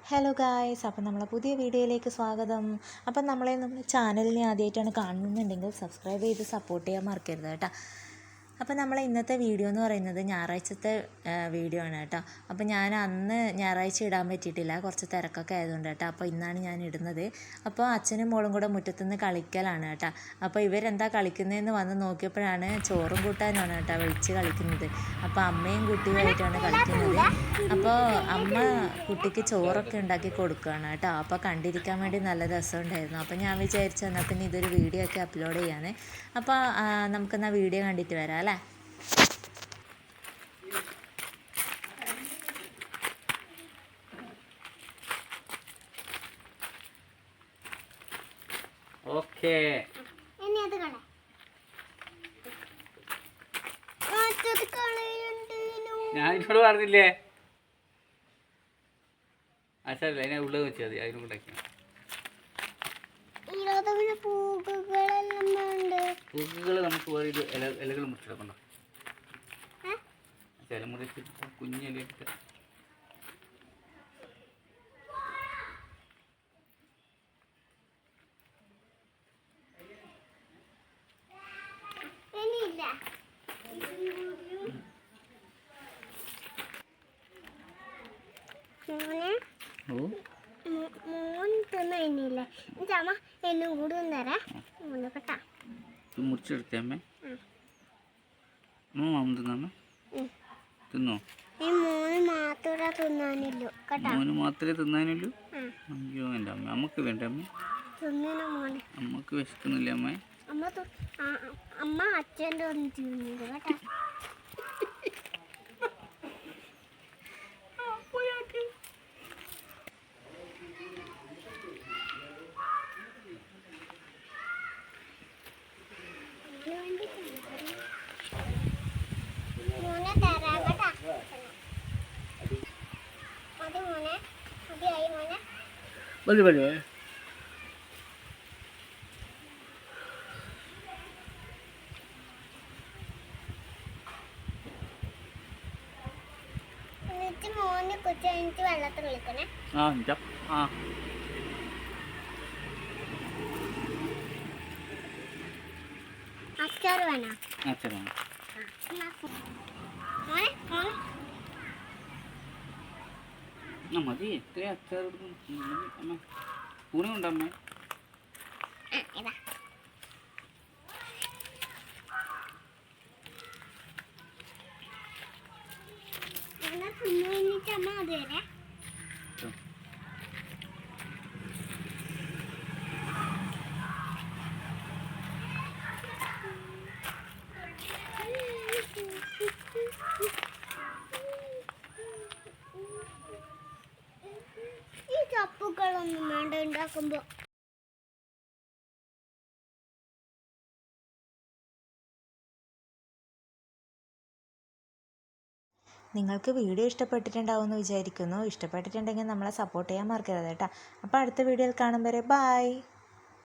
Hello guys, അപ്പം നമ്മളെ പുതിയ വീഡിയോയിലേക്ക് സ്വാഗതം. അപ്പം നമ്മുടെ ചാനലിനെ ആദ്യമായിട്ടാണ് കാണുന്നുണ്ടെങ്കിൽ സബ്സ്ക്രൈബ് ചെയ്ത് സപ്പോർട്ട് ചെയ്യാൻ മറക്കരുത് കേട്ടോ. അപ്പോൾ നമ്മളെ ഇന്നത്തെ വീഡിയോ എന്ന് പറയുന്നത് ഞായറാഴ്ചത്തെ വീഡിയോ ആണ് കേട്ടോ. അപ്പോൾ ഞാൻ അന്ന് ഞായറാഴ്ച ഇടാൻ പറ്റിയിട്ടില്ല, കുറച്ച് തിരക്കൊക്കെ ആയതുകൊണ്ട് കേട്ടോ. അപ്പോൾ ഇന്നാണ് ഞാൻ ഇടുന്നത്. അപ്പോൾ അച്ഛനും മോളും കൂടെ മുറ്റത്തുനിന്ന് കളിക്കലാണ് കേട്ടോ. അപ്പോൾ ഇവരെന്താ കളിക്കുന്നതെന്ന് വന്ന് നോക്കിയപ്പോഴാണ് ചോറും കൂട്ടാനാണ് കേട്ടോ വിളിച്ച് കളിക്കുന്നത്. അപ്പോൾ അമ്മയും കുട്ടിയുമായിട്ടാണ് കളിക്കുന്നത്. അപ്പോൾ അമ്മ കുട്ടിക്ക് ചോറൊക്കെ ഉണ്ടാക്കി കൊടുക്കുകയാണ് കേട്ടോ. അപ്പോൾ കണ്ടിരിക്കാൻ വേണ്ടി നല്ല രസമുണ്ടായിരുന്നു. അപ്പോൾ ഞാൻ വിചാരിച്ചു എന്നാൽ പിന്നെ ഇതൊരു വീഡിയോ ഒക്കെ അപ്ലോഡ് ചെയ്യാൻ. അപ്പോൾ നമുക്കെന്നാൽ വീഡിയോ കണ്ടിട്ട് വരാം അല്ലേ. ഓക്കേ, ഞാൻ എന്നോട് പറഞ്ഞില്ലേ അച്ഛല്ലേ അതിനെ ഉള്ളത് വെച്ചാൽ മതി. അതിനും കൂടെ പൂക്കുകൾ നമുക്ക് വേറെ ഇലകൾ മുറിച്ചെടുക്കണ്ടോ? ചില മുറിച്ച് കുഞ്ഞിലിട്ട് മുറിച്ചെടുത്തേ അമ്മേ. അമ്മ തിന്നമ്മേ തിന്നോ? മോന് മാത്രമേ തിന്നാനുള്ളൂ. അയ്യോ എൻ്റെ അമ്മ, അമ്മക്ക് വേണ്ട അമ്മ? അമ്മക്ക് വിശക്കുന്നില്ല അമ്മ? അമ്മ അച്ഛൻ്റെ ഒന്ന് തിന്നത് കേട്ടോ. മതി മതി. വെള്ളത്തിൽ കളിക്കണേ. അച്ചാറ് വേണോ? മതി. എത്ര അച്ചാർ അമ്മ? പൂണുണ്ടോ അമ്മ? അമ്മ അത് വരെ ഈ ചപ്പുകളൊന്നും വേണ്ട ഉണ്ടാക്കുമ്പോ. നിങ്ങൾക്ക് വീഡിയോ ഇഷ്ടപ്പെട്ടിട്ടുണ്ടാവുമെന്ന് വിചാരിക്കുന്നു. ഇഷ്ടപ്പെട്ടിട്ടുണ്ടെങ്കിൽ നമ്മളെ സപ്പോർട്ട് ചെയ്യാൻ മറക്കരുത് കേട്ടോ. അപ്പോൾ അടുത്ത വീഡിയോയിൽ കാണും വരെ ബൈ.